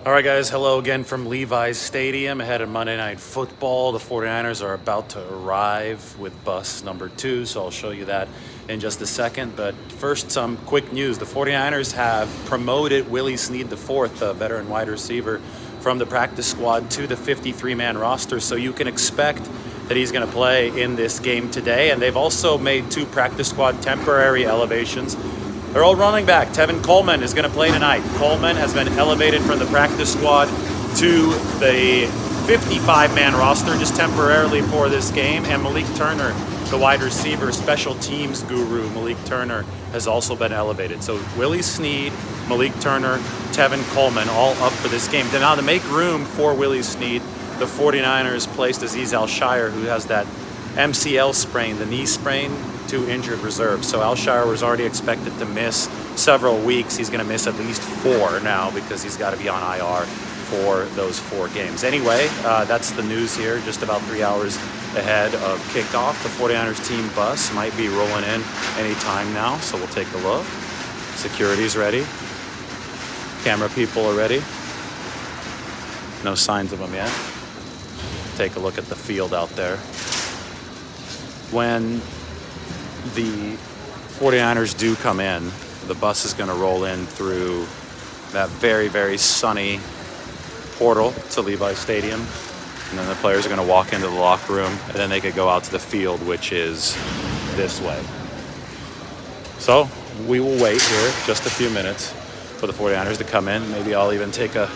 All right, guys, hello again from Levi's Stadium ahead of Monday Night Football. The 49ers are about to arrive with bus number 2, so I'll show you that in just a second. But first, some quick news. The 49ers have promoted Willie Snead IV, a veteran wide receiver, from the practice squad to the 53-man roster, so you can expect that he's going to play in this game today. And they've also made 2 practice squad temporary elevations. Their old running back, Tevin Coleman, is going to play tonight. Coleman has been elevated from the practice squad to the 55-man roster just temporarily for this game. And Malik Turner, the wide receiver, special teams guru, Malik Turner, has also been elevated. So Willie Snead, Malik Turner, Tevin Coleman, all up for this game. Now, to make room for Willie Snead, the 49ers placed Azeez Al-Shire, who has that MCL sprain, the knee sprain, to injured reserve. So Al-Shire was already expected to miss several weeks. He's going to miss at least 4 now because he's got to be on IR for those 4 games. Anyway, that's the news here, just about 3 hours ahead of kickoff. The 49ers team bus might be rolling in any time now, so we'll take a look. Security's ready. Camera people are ready. No signs of them yet. Take a look at the field out there. When the 49ers do come in, the bus is going to roll in through that very, very sunny portal to Levi's Stadium. And then the players are going to walk into the locker room, and then they could go out to the field, which is this way. So we will wait here just a few minutes for the 49ers to come in. Maybe I'll even take a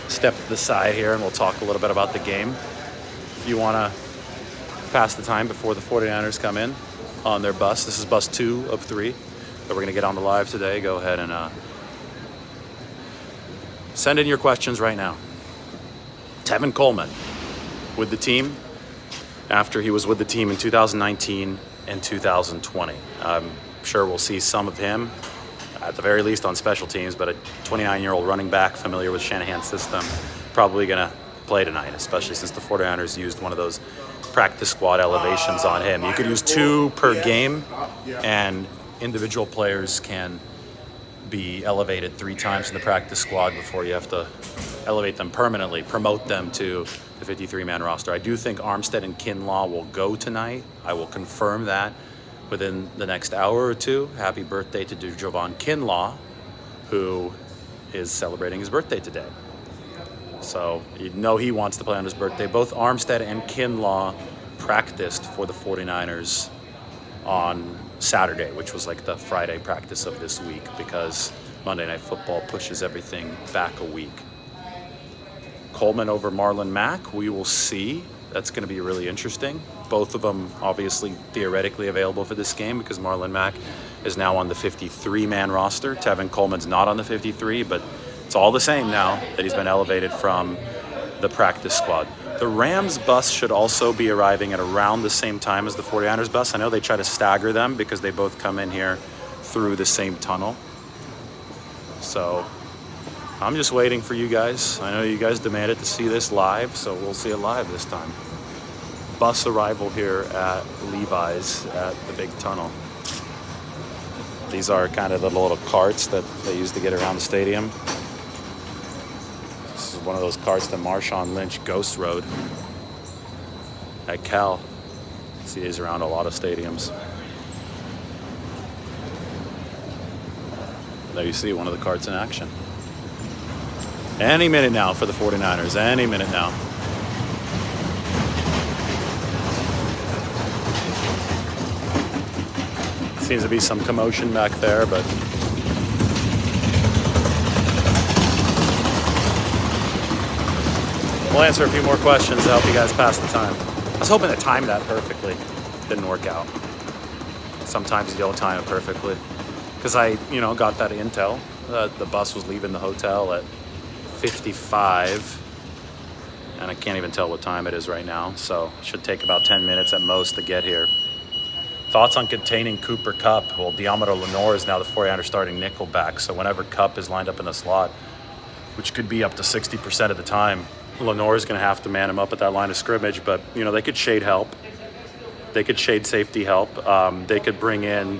step to the side here, and we'll talk a little bit about the game. If you want to pass the time before the 49ers come in on their bus, this is bus 2 of 3 that we're going to get on the live today. Go ahead and send in your questions right now. Tevin Coleman with the team after he was with the team in 2019 and 2020. I'm sure we'll see some of him, at the very least on special teams, but a 29-year-old running back familiar with Shanahan's system probably going to play tonight, especially since the 49ers used one of those practice squad elevations on him. You could use 2 per game, and individual players can be elevated 3 times in the practice squad before you have to elevate them permanently, promote them to the 53-man roster. I do think Armstead and Kinlaw will go tonight. I will confirm that within the next hour or 2. Happy birthday to Javon Kinlaw, who is celebrating his birthday today. So you know he wants to play on his birthday. Both Armstead and Kinlaw practiced for the 49ers on Saturday, which was like the Friday practice of this week, because Monday Night Football pushes everything back a week. Coleman over Marlon Mack, we will see. That's going to be really interesting. Both of them obviously theoretically available for this game because Marlon Mack is now on the 53-man roster. Tevin Coleman's not on the 53, but it's all the same now that he's been elevated from the practice squad. The Rams bus should also be arriving at around the same time as the 49ers bus. I know they try to stagger them because they both come in here through the same tunnel. So I'm just waiting for you guys. I know you guys demanded to see this live, so we'll see it live this time. Bus arrival here at Levi's at the big tunnel. These are kind of the little carts that they use to get around the stadium. This is one of those carts that Marshawn Lynch ghost rode at Cal. See these around a lot of stadiums. There you see one of the carts in action. Any minute now for the 49ers. Any minute now. Seems to be some commotion back there, but we'll answer a few more questions to help you guys pass the time. I was hoping to time that perfectly. Didn't work out. Sometimes you don't time it perfectly. Because I, got that intel. The bus was leaving the hotel at 55. And I can't even tell what time it is right now. So it should take about 10 minutes at most to get here. Thoughts on containing Cooper Kupp? Well, Diamondo Lenore is now the 49ers starting nickelback. So whenever Kupp is lined up in the slot, which could be up to 60% of the time, Lenore is going to have to man him up at that line of scrimmage. But, they could shade help. They could shade safety help. They could bring in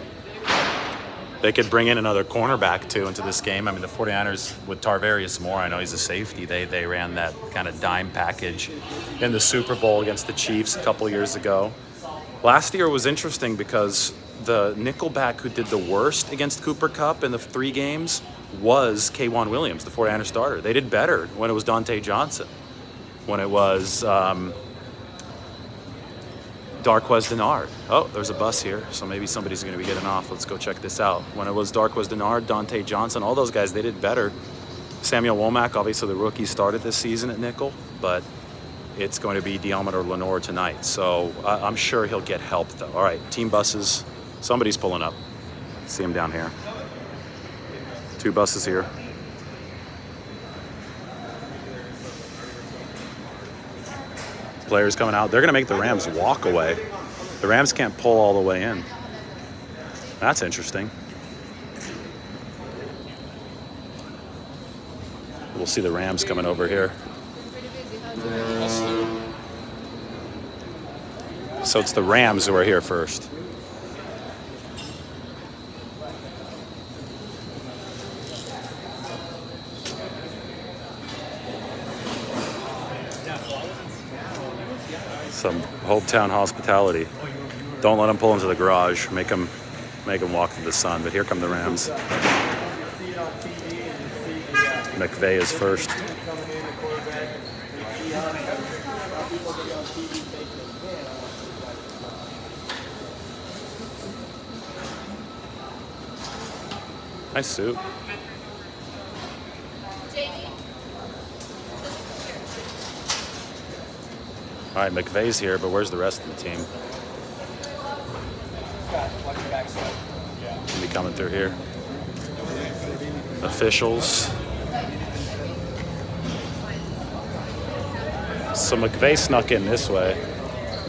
They could bring in another cornerback, too, into this game. I mean, the 49ers with Tarvarius Moore, I know he's a safety. They ran that kind of dime package in the Super Bowl against the Chiefs a couple years ago. Last year was interesting because the nickelback who did the worst against Cooper Kupp in the 3 games was K'Wan Williams, the 49ers starter. They did better when it was Dante Johnson, when it was Darqueze Dennard. Oh, there's a bus here, so maybe somebody's going to be getting off. Let's go check this out. When it was Darqueze Dennard, Dante Johnson, all those guys, they did better. Samuel Womack, obviously the rookie, started this season at nickel, but it's going to be Diomedor Lenore tonight, so I'm sure he'll get help, though. All right, team buses. Somebody's pulling up. See him down here. 2 buses here. Players coming out. They're going to make the Rams walk away. The Rams can't pull all the way in. That's interesting. We'll see the Rams coming over here. So it's the Rams who are here first. Some hometown hospitality. Don't let them pull into the garage. Make them walk through the sun. But here come the Rams. McVay is first. Nice suit. All right, McVay's here, but where's the rest of the team? He'll be coming through here. Officials. So McVay snuck in this way.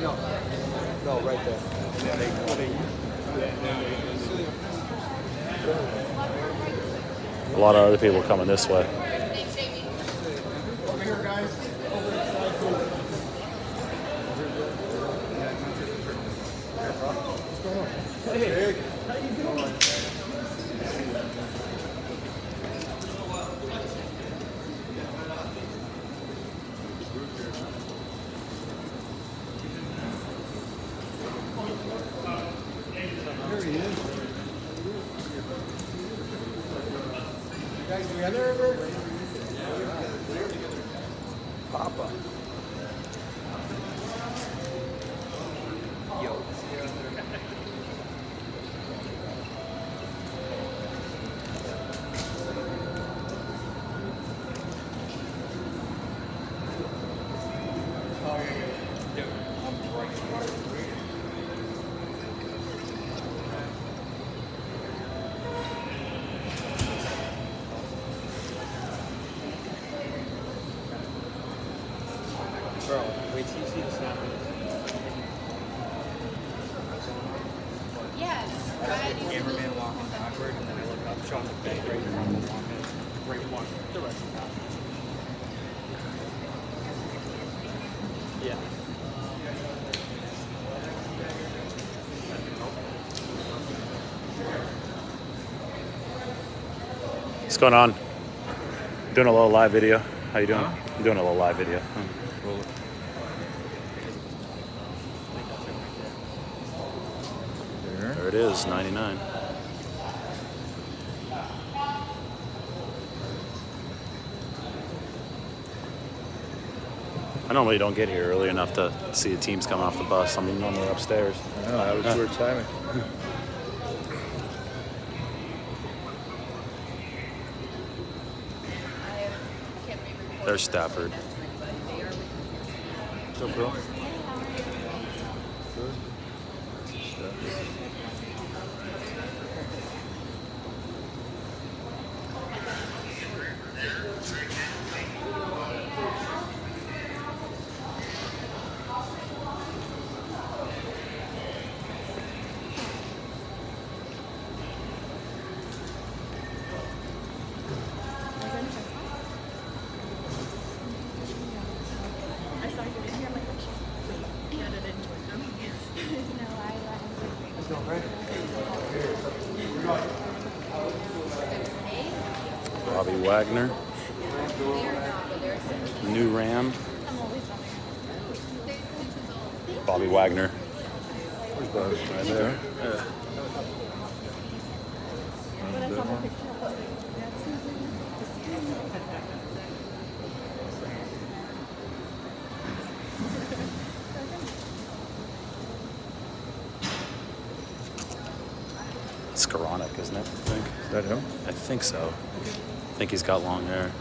No, right there. A lot of other people coming this way. Over here, guys. What's going on? Hey, how you doing? There he is. You guys together ever? Papa. Yo. Bro, wait till you see the snap. Yes. Cameraman walking backward, and then I look up, Sean McVay right in front of the walking, right one, the rest of that. Yeah. What's going on? Doing a little live video. How you doing? I'm doing a little live video. There it is, 99. I normally don't get here early enough to see the teams coming off the bus. I mean, normally upstairs. I know, that was weird timing. There's Stafford. What's up, bro? Good. I saw you in here. I'm like, Wagner. New Ram. Bobby Wagner. Right there. Yeah. It's Skoranek, isn't it? I think. Is that him? I think so. I think he's got long hair.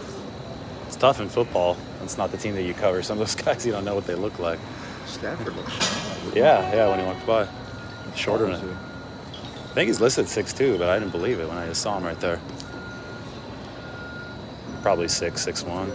It's tough in football. It's not the team that you cover. Some of those guys, you don't know what they look like. Stafford looks short. Yeah, when he walked by. Shorter than it. I think he's listed 6'2", but I didn't believe it when I just saw him right there. Probably 6'1".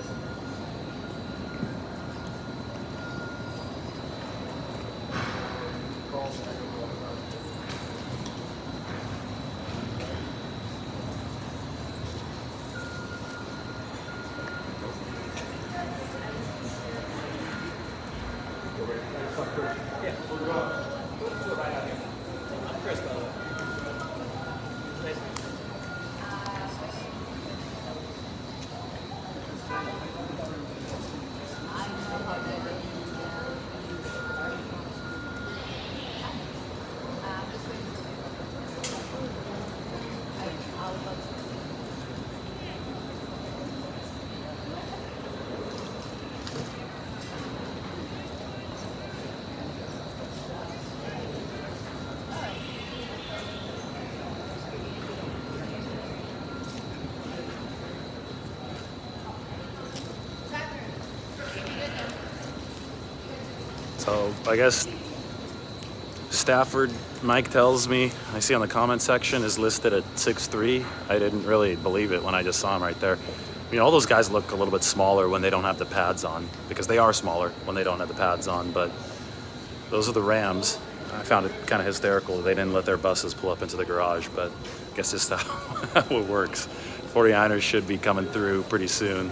So I guess Stafford, Mike tells me, I see on the comment section, is listed at 6'3". I didn't really believe it when I just saw him right there. I mean, all those guys look a little bit smaller when they don't have the pads on, because they are smaller when they don't have the pads on, but those are the Rams. I found it kind of hysterical. They didn't let their buses pull up into the garage, but I guess it's how it works. 49ers should be coming through pretty soon.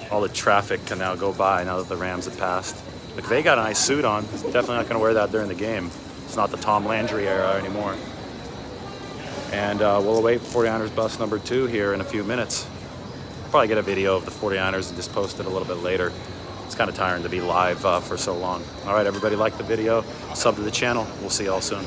All the traffic can now go by now that the Rams have passed. McVay got a nice suit on. He's definitely not going to wear that during the game. It's not the Tom Landry era anymore. And we'll await 49ers bus number 2 here in a few minutes. Probably get a video of the 49ers and just post it a little bit later. It's kind of tiring to be live for so long. All right, everybody, like the video, sub to the channel. We'll see y'all soon.